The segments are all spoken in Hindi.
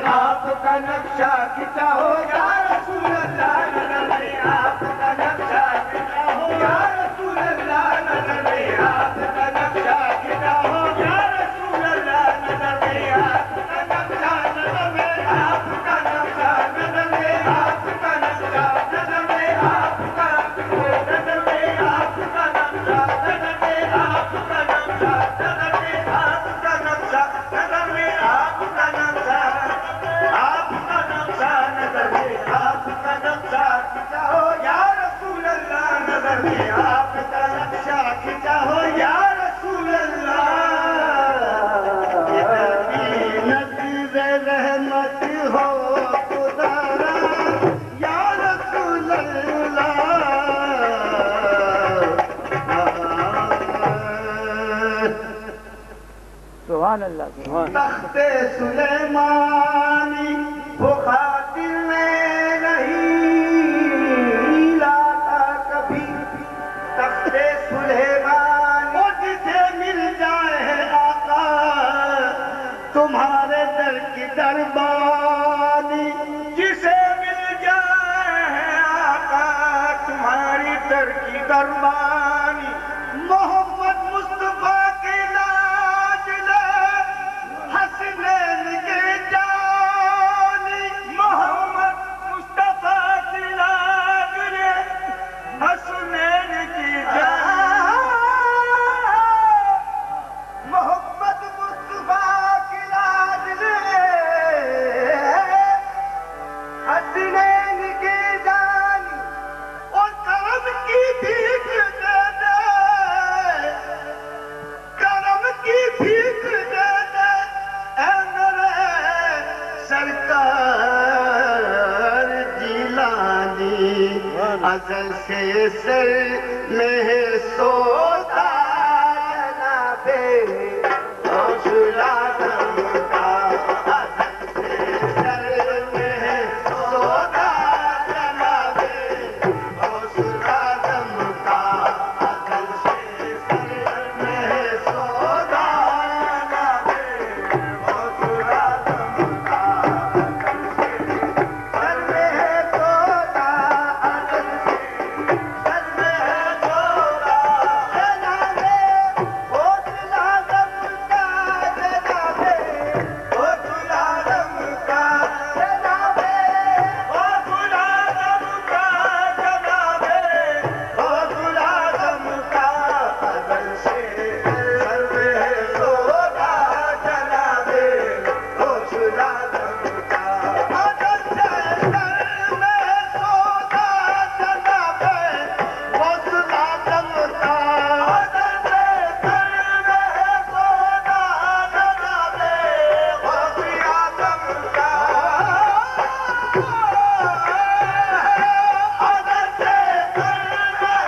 आपका नक्शा खिंचा हो या रसूल अल्लाह, नजर में आपका नक्शा खिंचा हो या रसूल अल्लाह, नजर में आपका नक्शा खिंचा हो या रसूल अल्लाह, नजर में आपका नक्शा, नजर में आपका नक्शा, नजर में आपका नक्शा, नजर में आपका, नजर में आपका नक्शा, नजर में आपका नक्शा, नजर में आपका नक्शा, नजर में आपका नक्शा, आपका नक्शा, नजर में आपका नक्शा खिंचा हो या रसूल अल्लाह, नजर में आपका नक्शा खिंचा हो या रसूल अल्लाह। नज़ीर रहमत हो खुदारा या रसूल अल्लाह। सुभान अल्लाह, सुभान। तख्ते सुलेमानी वो खातिर में नहीं लाता कभी, तख्ते सुलेमान वो जिसे मिल जाए है आका तुम्हारे दर की दरबानी, जिसे मिल जाए है आका तुम्हारी दर की दरबानी। मोहम्मद मुस्तफा की लाज ले हसनैन के जानी, मोहम्मद मुस्तफा की लाज ले हसनैन की जानी, मोहम्मद मुस्तफा की लाज ले हसनैन की जानी। और करम की भीख दे दे, करम की भीख दे दे ऐ मेरे सरकार जिलानी। अज़ल से सर में है सोता जनाबे गौसुल आज़म का, अज़ल से सर में है सोता जनाबे गौसुल आज़म का, अज़ल से सर में है सोता जनाबे गौसुल आज़म का, अज़ल से सर में है सोता, अज़ल से सर में है सोता जनाबे गौसुल आज़म का, जनाबे गौसुल आज़म का, जनाबे गौसुल आज़म का, जनाबे गौसुल आज़म का, अज़ल से सर में है सोता जनाबे गौसुल आज़म का, अज़ल से सर में है सोता जनाबे गौसुल आज़म का, अज़ल से सर में है सोता जनाबे गौसुल आज़म का, अज़ल से सर में है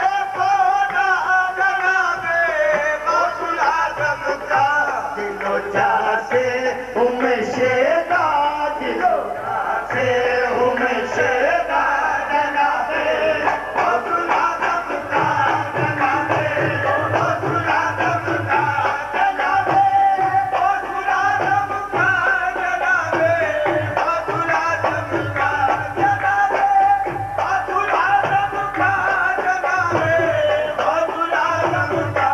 सोता जनाबे गौसुल आज़म का। दिलो चाहते हूँ मैं शेदा, दिलो चाहते हूँ मैं शेदा जनाबे गौसुल आज़म का, जनाबे गौसुल आज़म का, जनाबे गौसुल आज़म का, जनाबे गौसुल आज़म का, जनाबे गौसुल आज़म का, जनाबे गौसुल आज़म का।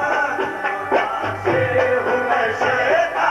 से हूँ मैं शेदा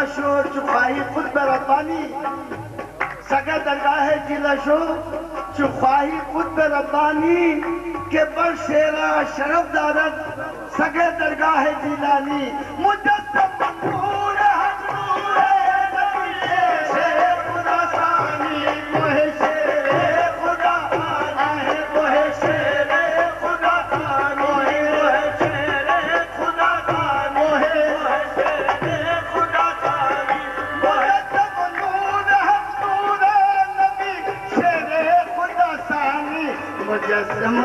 लशो चुखाई खुद रब्बानी सगा दरगाह जी लशो चुखाई खुद रब्बानी के बर शेरा शरफ दारत सगे दरगाह जीलानी मुजस्सम मंजूर हजूर शेर खुदा सानी मोहे शेर खुदा आहे मोहे शेर खुदा मोहे शेर खुदा मोहे शेर खुदा मुजस्सम मंजूर हजूर नबी शेर खुदा सानी मुजस्सम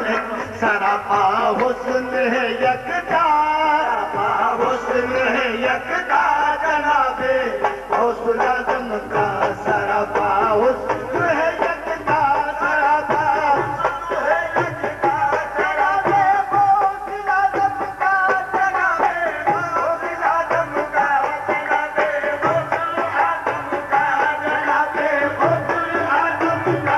सरापा हुस्न है यकता हुस्न है यकता जनाबे हुस्न आज़म का सरापा हुस्न है यकता सरापा है यकता जनाबे हुस्न आज़म का जनाबे हुस्न आज़म का जनाबे हुस्न आज़म का जनाबे हुस्न आज़म का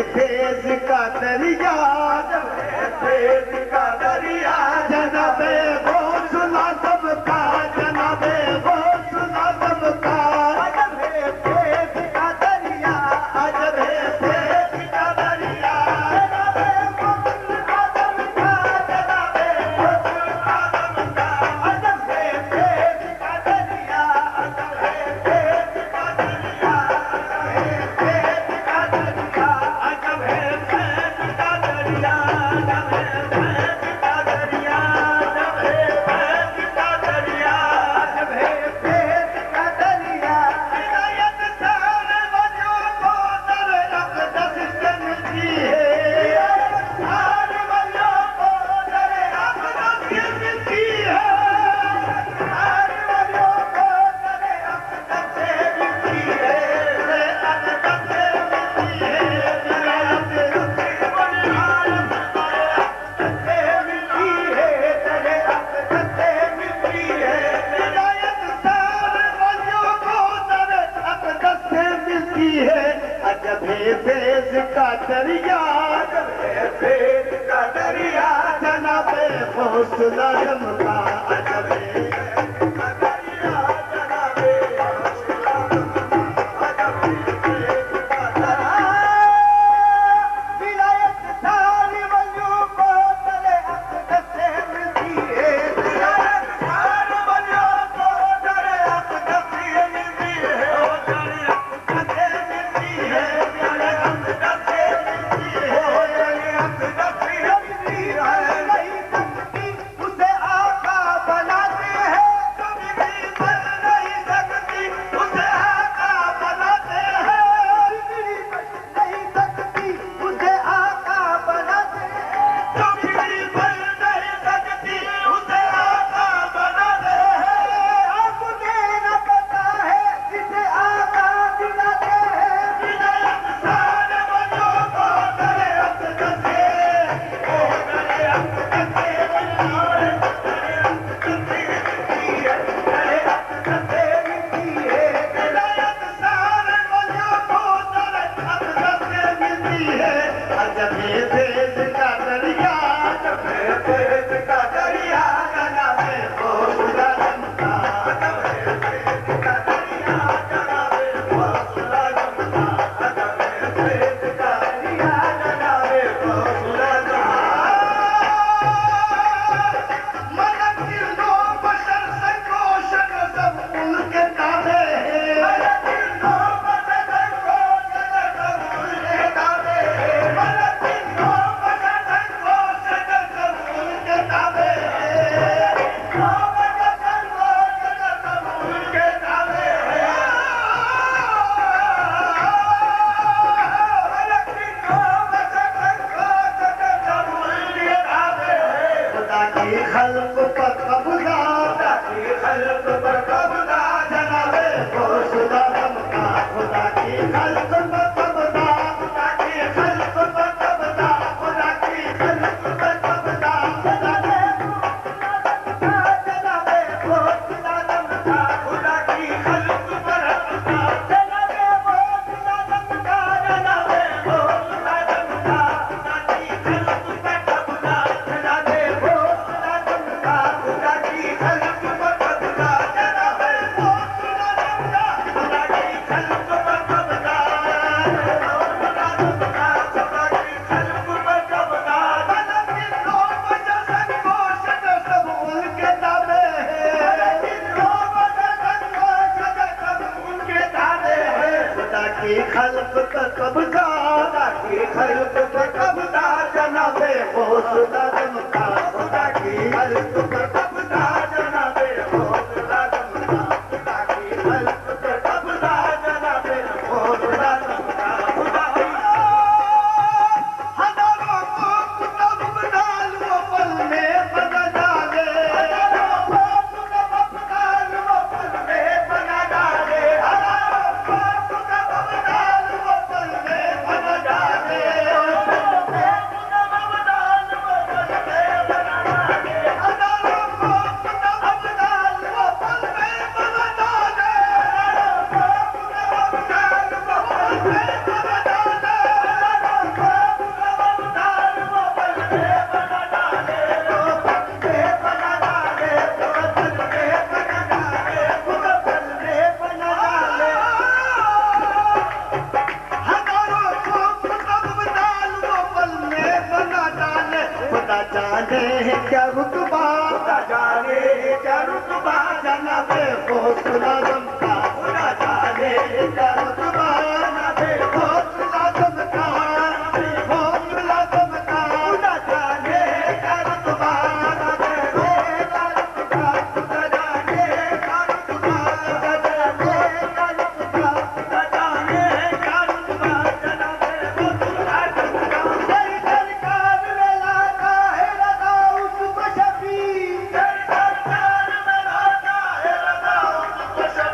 फेज का दरिया फेज का दरिया जनाबे वो सुना सबका जनाबे वो सुना सबका अजब है फेज का दरिया अजब है फेज का दरिया जनाबे वो सुना सबका जनाबे वो सुना सबका अजब है फेज का दरिया अजब है फेज का दरिया फेज का दरिया अजब है फेज का दरिया अजब है फेज का दरिया अजब है फेज का दरिया अजब है फेज का दरिया हिदायत सारे वजूद को दर अक़दस से मिलती है सारे वजूद को दर अक़दस से मिलती है सारे वजूद को दर अक़दस से मिलती है अक़दस से मिलती है अजब है फेज का दरिया अजब है फेज का दरिया जनाबे हुस्न आज़म का अजब है दरिया जनाबे हुस्न आज़म का अजब है फेज का दरिया विलायत सारी वलियों को दर अक़दस से मिलती है विलायत सारी वलियों को दर अक़दस से मिलती है उसे आका बना खुदा की खल्क पर कब्जा, खुदा की खल्क पर कब्जा, जनाबे गौसुल आजम का खुदा की खल्क पर कब्जा, खुदा की खल्क पर कब्जा, खुदा की खल्क पर कब्जा, जनाबे गौसुल आजम का खुदा की खल्क पर कब्जा, जनाबे गौसुल आजम का, जनाबे गौसुल आजम का खुदा की खल्क पर कब्जा, जनाबे गौसुल आजम का खुदा की खल्क पर कब्जा, जनाबे गौसुल आजम का खुदा की खल्क पर कब्जा, गौसुल आजम का खुदा की खल्क पर कब्जा, लेकिन लोग जसन गोशत सब उनके ताबे हैं, लेकिन लोग जसन गोशत सब उनके ताबे हैं, खुदा की खल्क पर कब्जा, खुदा की खल्क पर कब्जा, जनाबे गौसुल आजम का खुदा की खल्क पर कब्जा, जनाबे गौसुल आजम का खुदा की खल्क पर कब्जा, जनाबे गौसुल आजम का खुदा हजारों को कुतुब डाल वो पल में बना डाले, हजारों को कुतुब डाल वो पल में बना डाले, हजारों को कुतुब डाल वो पल में बना डाले, हजारों को कुतुब डाल वो पल में बना डाले, हजारों को कुतुब डाल वो पल में बना डाले, हजारों को कुतुब डाल वो पल में बना डाले, हजारों को कुतुब डाल वो पल में बना डाले, वो पल में बना डाले, वो पल में बना डाले, वो पल में बना डाले, हजारों को कुतुब डाल वो पल में बना डाले, खुदा जाने है क्या रुतबा, खुदा जाने है क्या रुतबा, जनाबे गौसुल आजम का, खुदा जाने है क्या रुतबा, जनाबे गौसुल आजम का, गौसुल आजम का, खुदा जाने है क्या रुतबा, जनाबे गौसुल आजम का, खुदा जाने है क्या रुतबा, खुदा जाने है क्या रुतबा, खुदा जाने है क्या रुतबा, जनाबे गौसुल आजम का, सरकार में लाता है लगा उसको शफी, सरकार में लाता है लगा उसको शफी,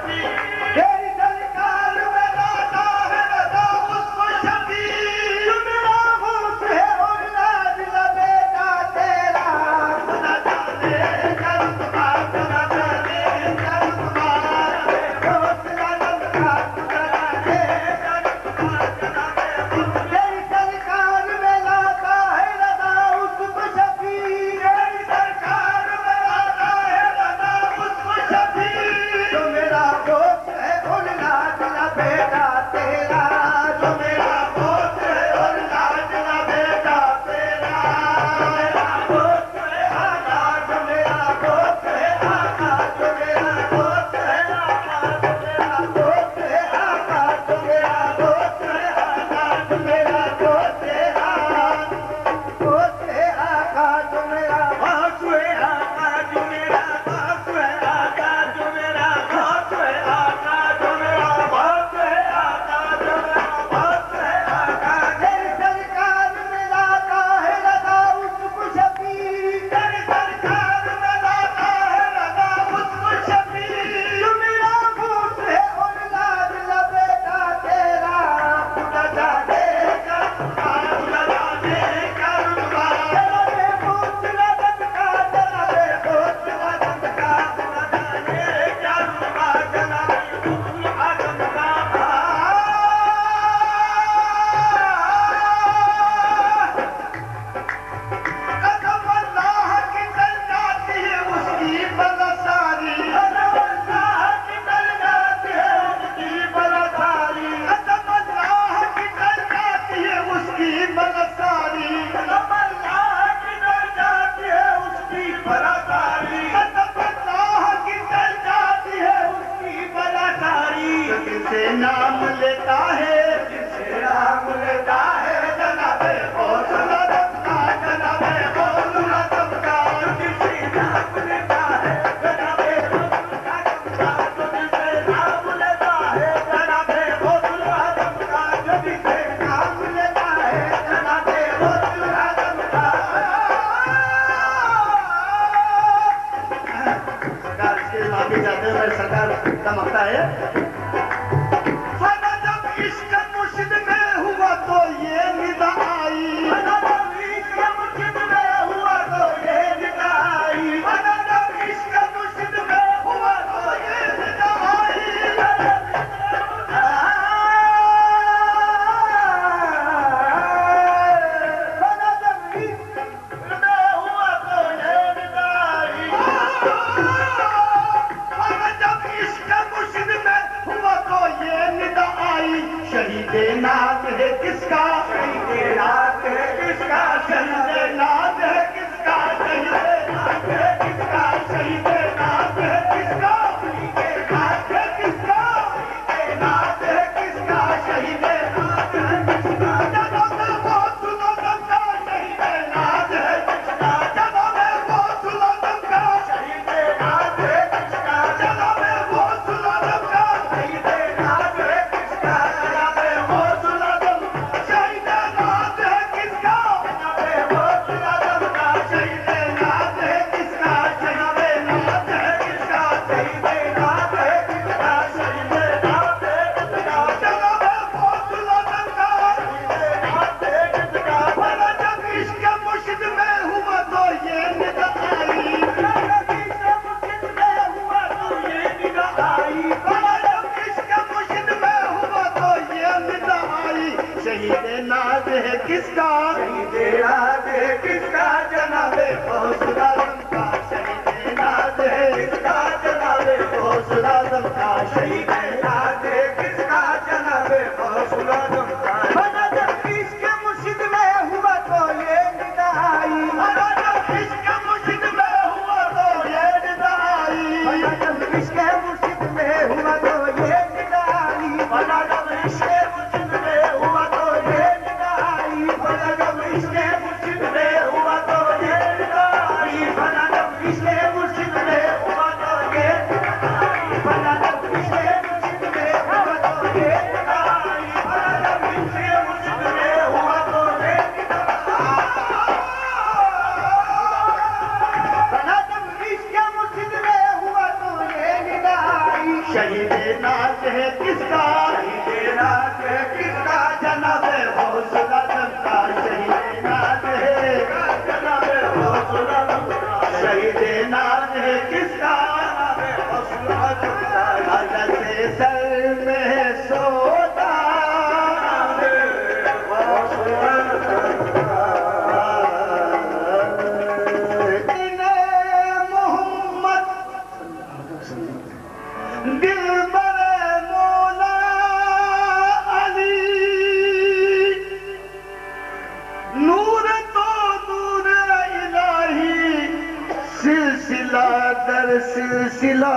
सिलसिला दर सिलसिला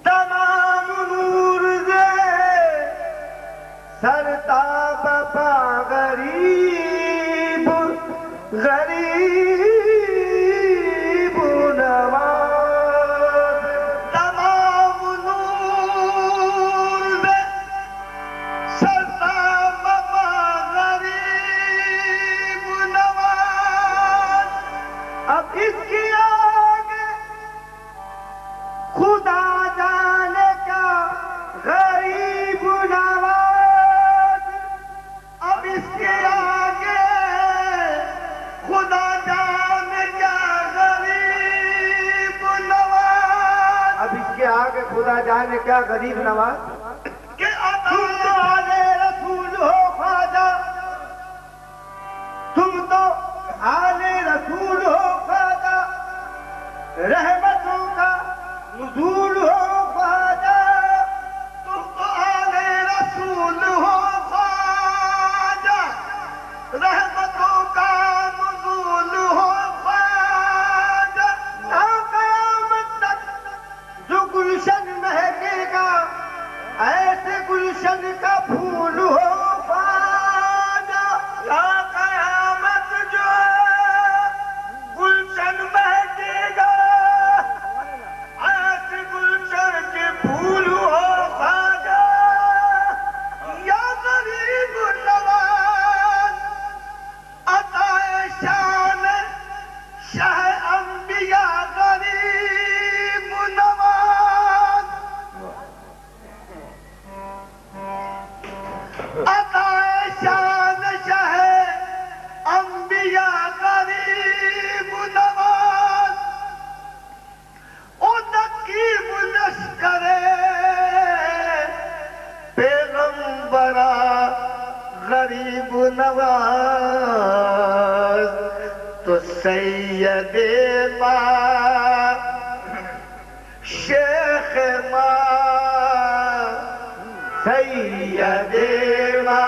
तमाम नूर से सरताब पा गरीब गरीब नवाज तमाम नूर से सरताब पा गरीब नवाज अब इसके आगे खुदा जाने का गरीब नवाज अब इसके आगे खुदा जाने क्या गरीब नवाज अब इसके आगे खुदा जाने क्या गरीब नवाज के तुम तो आले रसूल हो ख्वाजा तुम तो आले रसूल हो ख्वाजा रहमतों का नुज़ूल हो ख्वाजा तुम तो आले रसूल हो ख्वाजा रहमतों का नुज़ूल हो ख्वाजा ता क़यामत तक जो गुलशन महकेगा ऐसे गुलशन का फूल हो ख्वाजा ता क़यामत जो गुलशन महकेगा ऐसे गुलशन के फूल हो ख्वाजा या गरीब नवाज अताए शान शाह अंबिया गरीब नवाज अताए शान शाह अंबिया गरीब नवाज ओ नकीब लश्करे पैगंबरा गरीब नवाज तो सैयदे माँ शेख माँ सैयदे माँ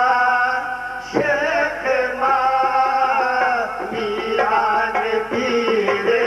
शेख माँ पीरान पीरे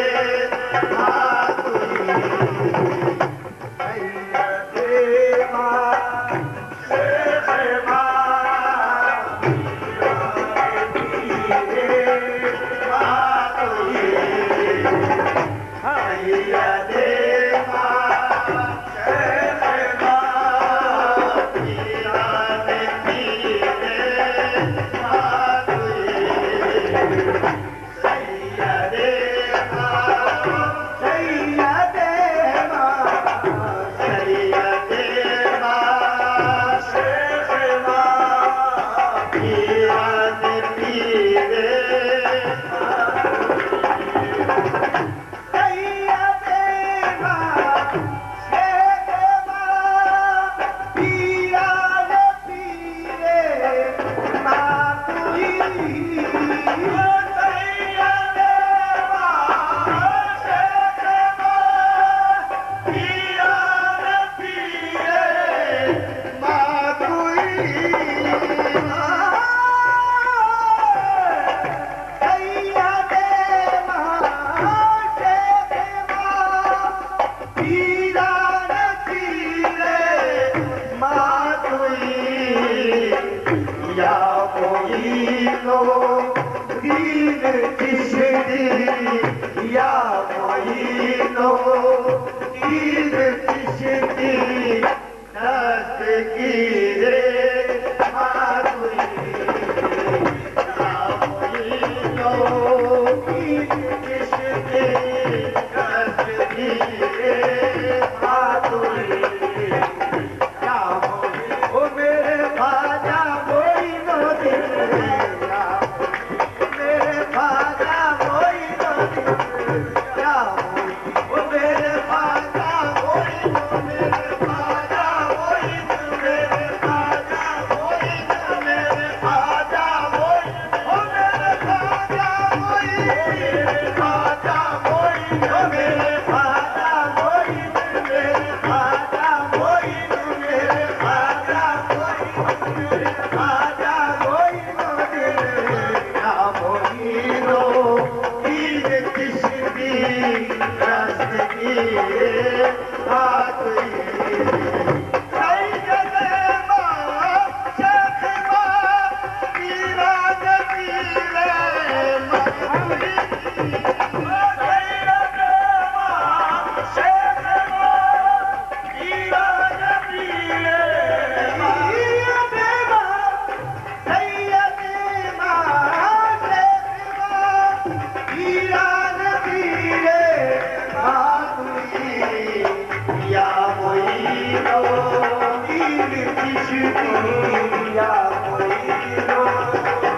किसदी या कोई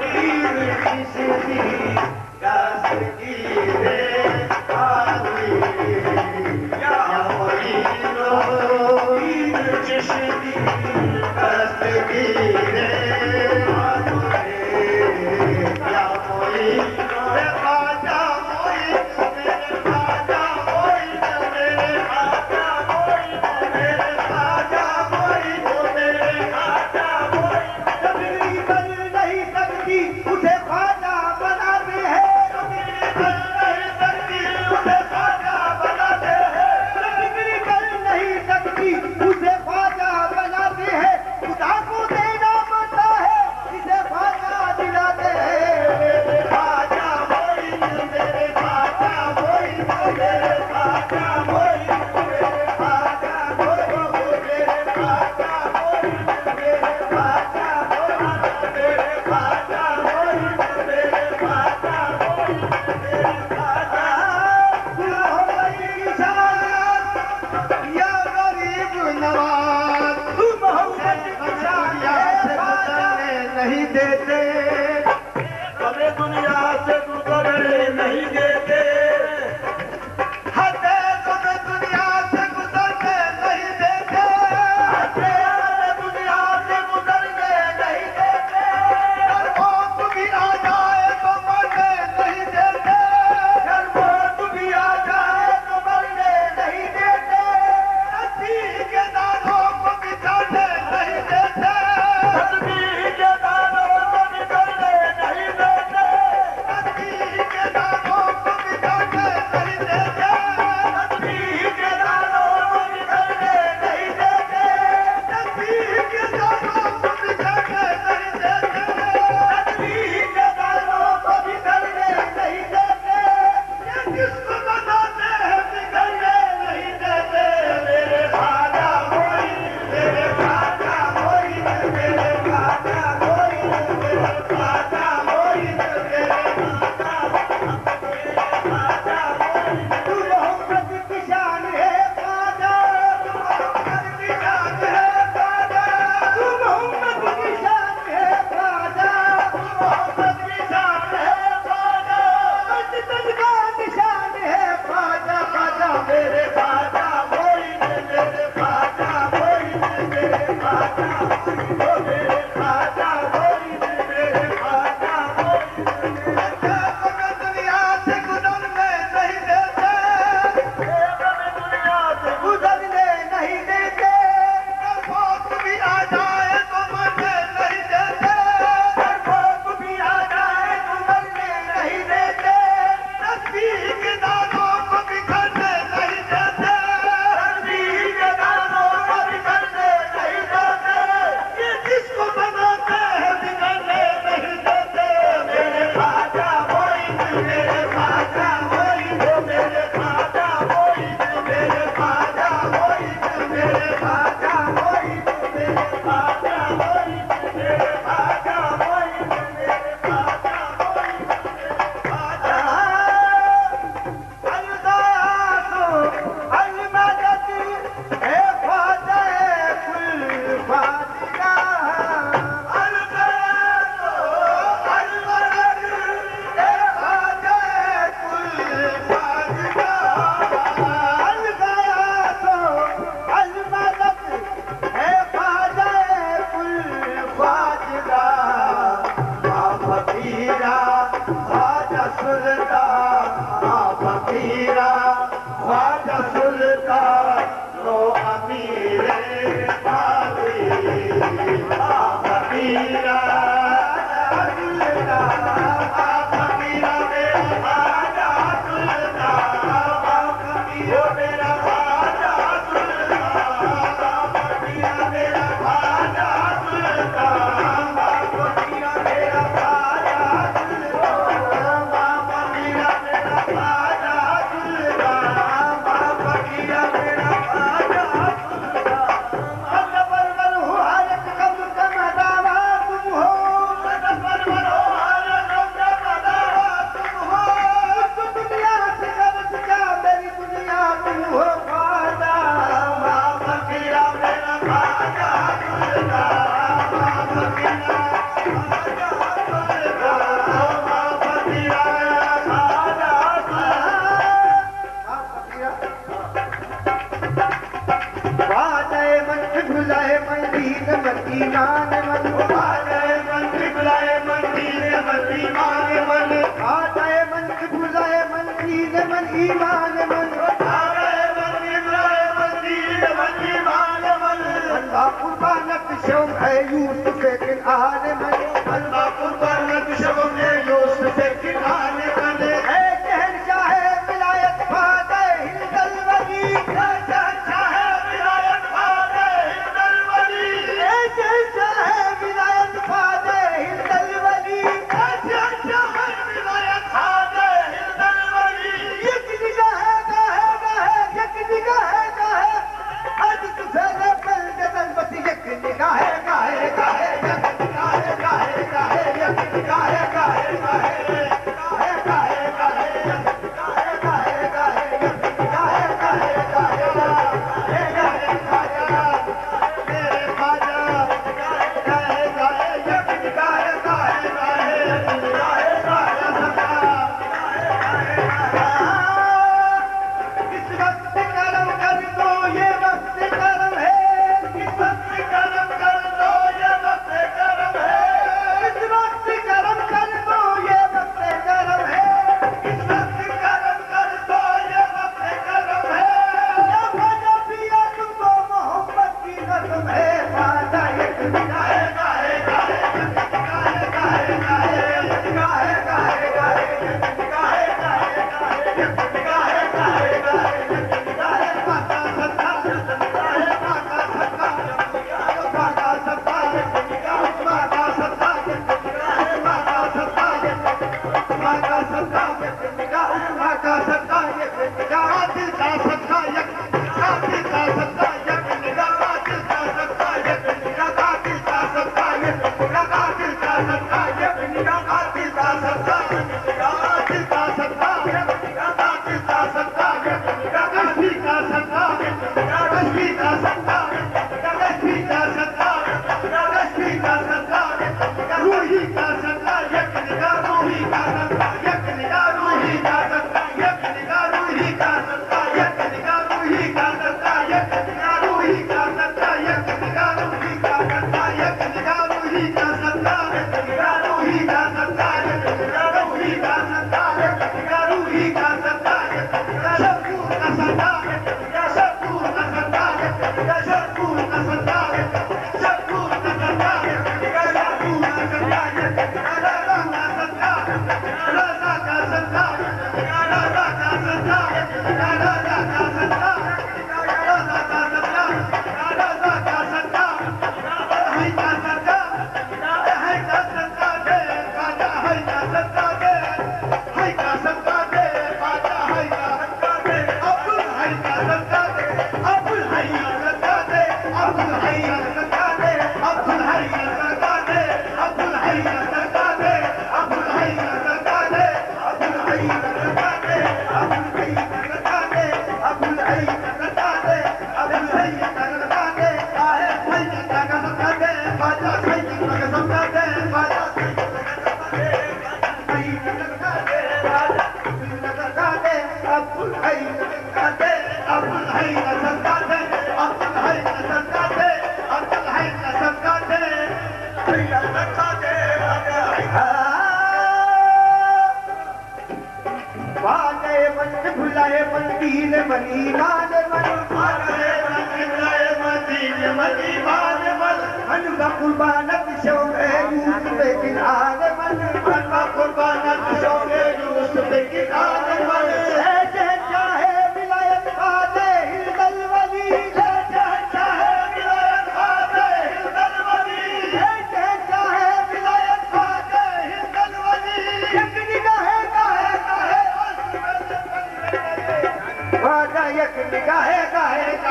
पीर किसदी दस्तगीरे आवी या कोई पीर किसदी दस्तगीरे आवी या कोई खाजा कोई मेरे खाजा कोई मेरे खाजा कोई मेरे खाजा कोई मेरे खाजा कोई बिगड़ी बन नहीं सकती उसे खाजा बनाते हैं बिगड़ी बन नहीं सकती उसे खाजा बनाते हैं बिगड़ी बन नहीं सकती उसे खाजा बनाते हैं खुदा को देना पड़ता है इसे खाजा दिलाते हैं मेरे खाजा कोई मेरे खाजा कोई मेरे खाजा कोई मेरे खाजा कोई मेरे खाजा कोई मेरे खाजा कोई मेरे खाजा कोई मेरे खाजा कोई मेरे खाजा मोहम्मद की शान या गरीब नवाज मोहम्मद की शान से गुजरने नहीं देते हमें दुनिया से गुजरने नहीं देते हमें दुनिया से गुजरने नहीं देते हमें दुनिया से गुजरने नहीं देते अगर मौत भी आ जाए तो मरने नहीं देते अगर मौत भी आ जाए तो मरने नहीं देते तस्बीह के दानों को बिछाने नहीं देते तस्बीह के दानों को बिछाने नहीं देते तस्बीह के दानों को बिछाने नहीं देते तस्बीह के दानों को बिछाने नहीं देते तस्बीह के दानों को बिछाने नहीं देते तस्बीह के दानों को बिछाने नहीं देते ये जिस्म बनाते हैं बिगड़ने नहीं देते मेरे खाजा कोई मेरे खाजा कोई मेरे खाजा कोई मेरे खाजा कोई मेरे खाजा तू मोहम्मद की शान है खाजा तू मोहम्मद की शान है खाजा तू ईमान मन आ जाए मन बुलाए मन दीन मन ईमान मन आ जाए मन बुलाए मन दीन मन ईमान मन आ जाए मन बुलाए मन दीन मन ईमान मन अल्लाह कुर्बानत शौक है यूसुफ के आने मन अल्लाह कुर्बानत शौक है यूसुफ के आने मन है शहंशाह विलायत फादे हिंदल वली शहंशाह विलायत फादे हिंदल वली शहंशाह विलायत फादे हिंदल वली शहंशाह विलायत फादे हिंदल वली एक निगाह एक निगाह आज तुझे पल जदल बस एक निगाह कुर्बानत शौक है यूसुफ के आने मन अल्लाह कुर्बानत शौक है यूसुफ के आने मन है शहंशाह विलायत फादे हिंदल वली शहंशाह विलायत फादे हिंदल वली शहंशाह विलायत फादे हिंदल वली एक निगाह फादा एक निगाह गाहे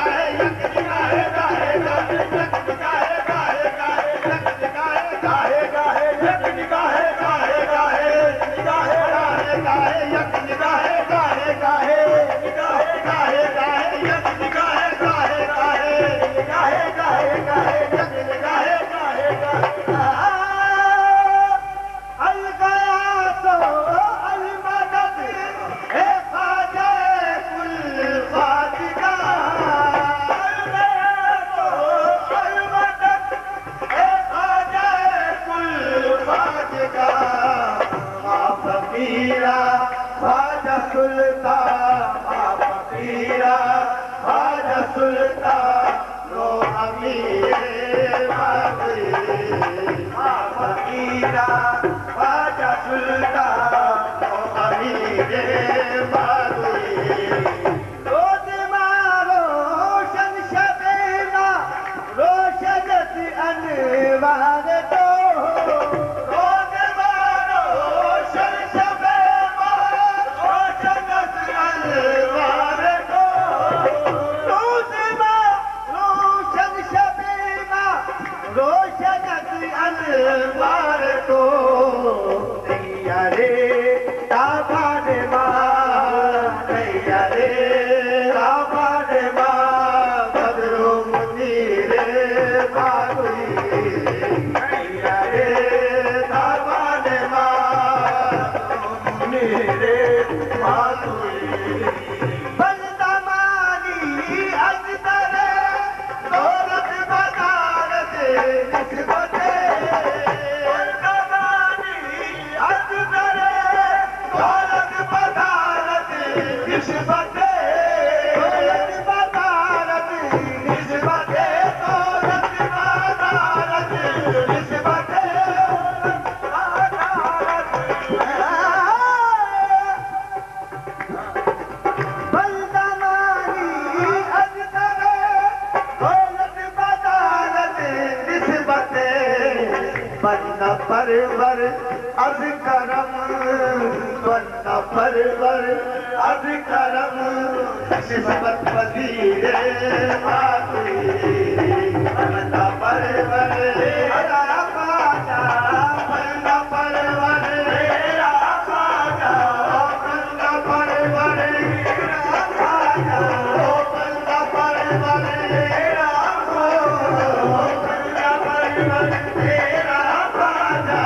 फकीरा ख्वाजा सुल्तान अमीरे बादुई रोज मारो शन शबे मा रोशनत अनवार तो रोज मारो शन शबे मा रोशनत अनवार तो रोज मारो शन शबे मा रोशनत अनवार तो नैया रे ताबान मां नैया रे ताबान मां बदरो मुनीरे बादुई नैया रे ताबान मां मुनीरे बादुई बंदमानी अजदरे दौलत बदारत निस्बते बंदमानी अजदरे दौलत बदारत निस्बते दौलत बदारत निस्बते दौलत बदारत निस्बते बंदमानी अजदरे दौलत बदारत निस्बते बंदा परवर अज करम बंदा परवर अज करम निस्बत वजीरे बादुई बंदा परवर अदा ख्वाजा बंदा परवर मेरा ख्वाजा बंदा परवर मेरा ख्वाजा बंदा परवर मेरा बंदा परवर मेरा ख्वाजा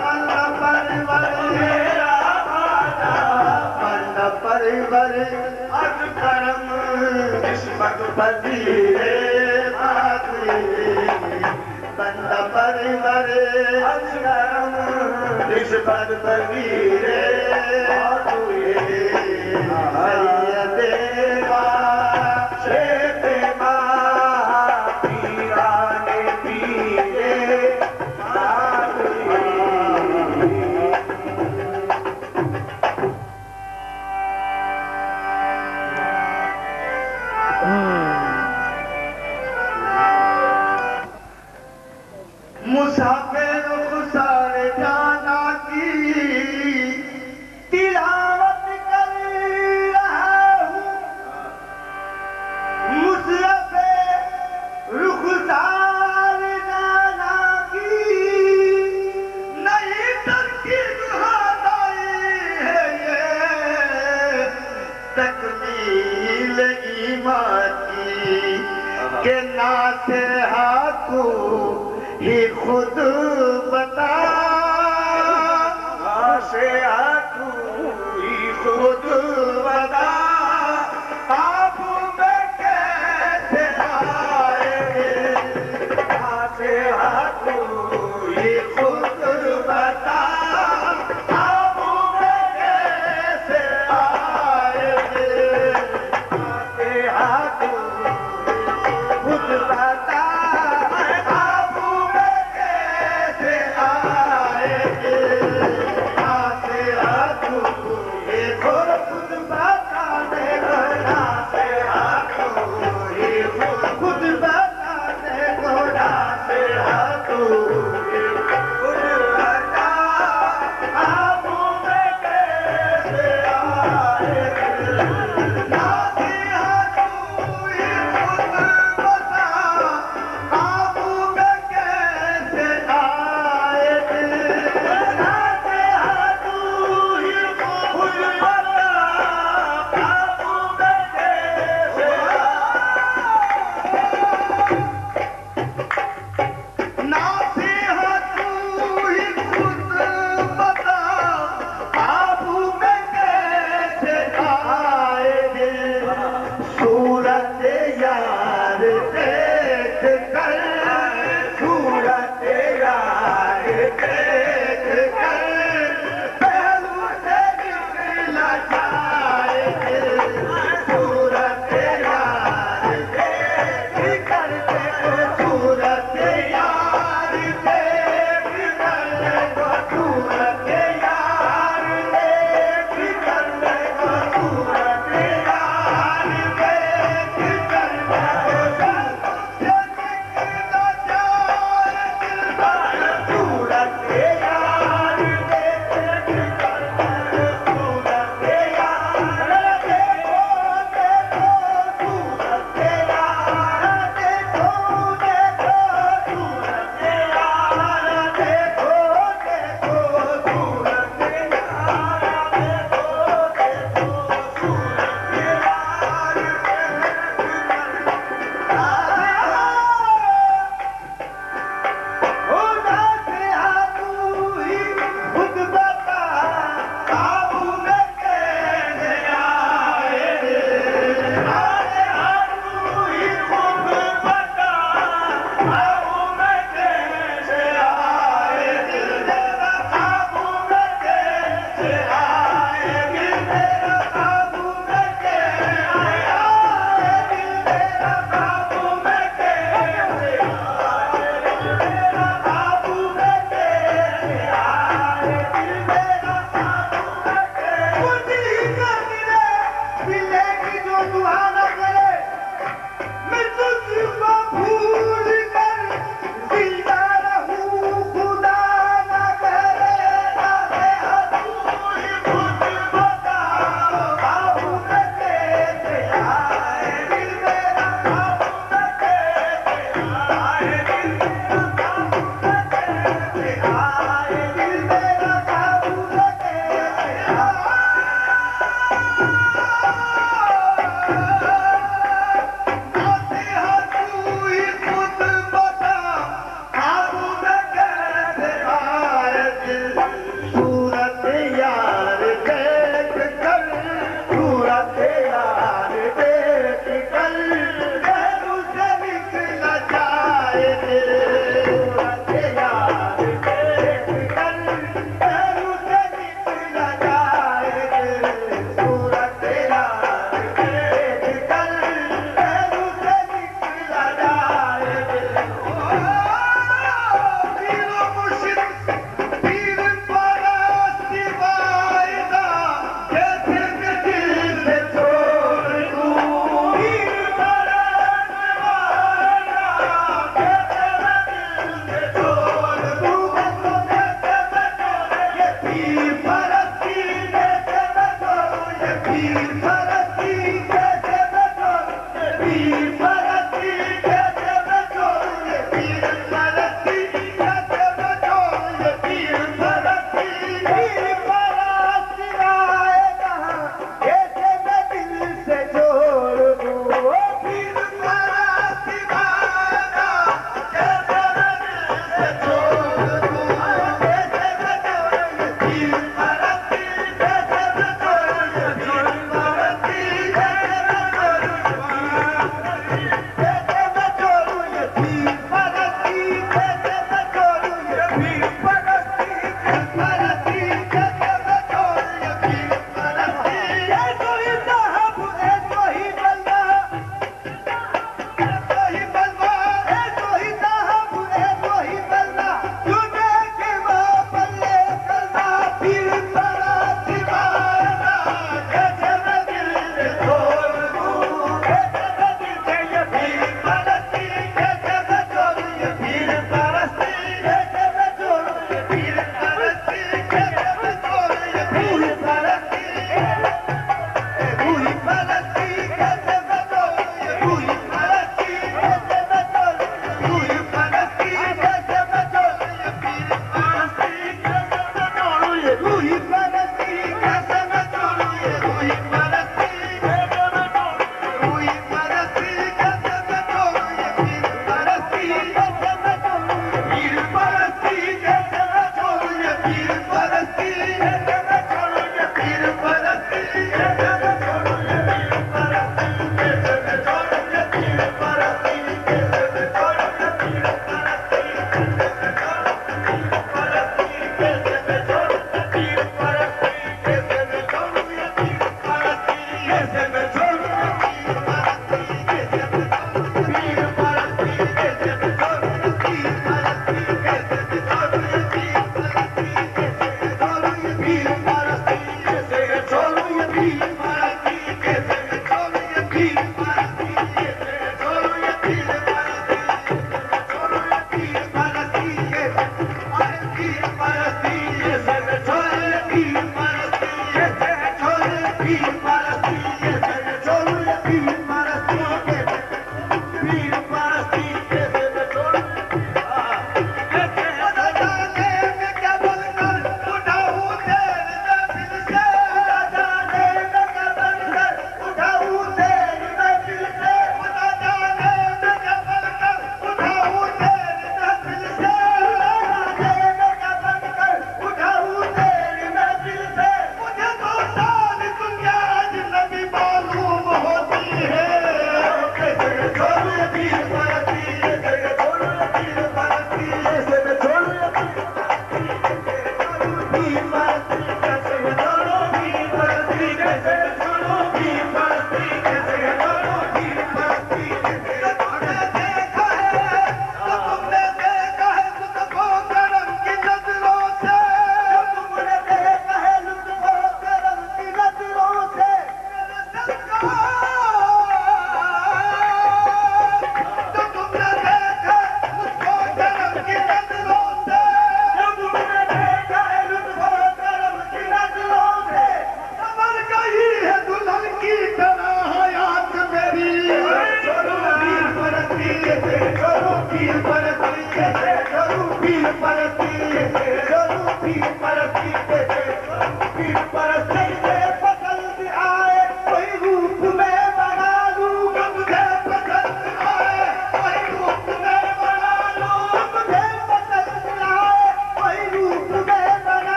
बंदा परवर मेरा ख्वाजा बंदा परवर अज करम निस्बत वजीरे बादुई बंदा परवर अज करम निस्बत वजीरे बादुई सैयदे शेख पीराने पीरे बादुई मुसाफिर खुसार जाना की तिलावत कर रहा हूँ मुसाफिर रुखसार जाना की नई तरकीब हादाई है ये तकमील ईमान की के नाते हाकू ही खुद बता से आतू ही खुद बता आप में कैसे आए से आतू ही खुद बता आप में कैसे आए से आतू खुद बता खुद बताने को से हाथों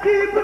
नसीब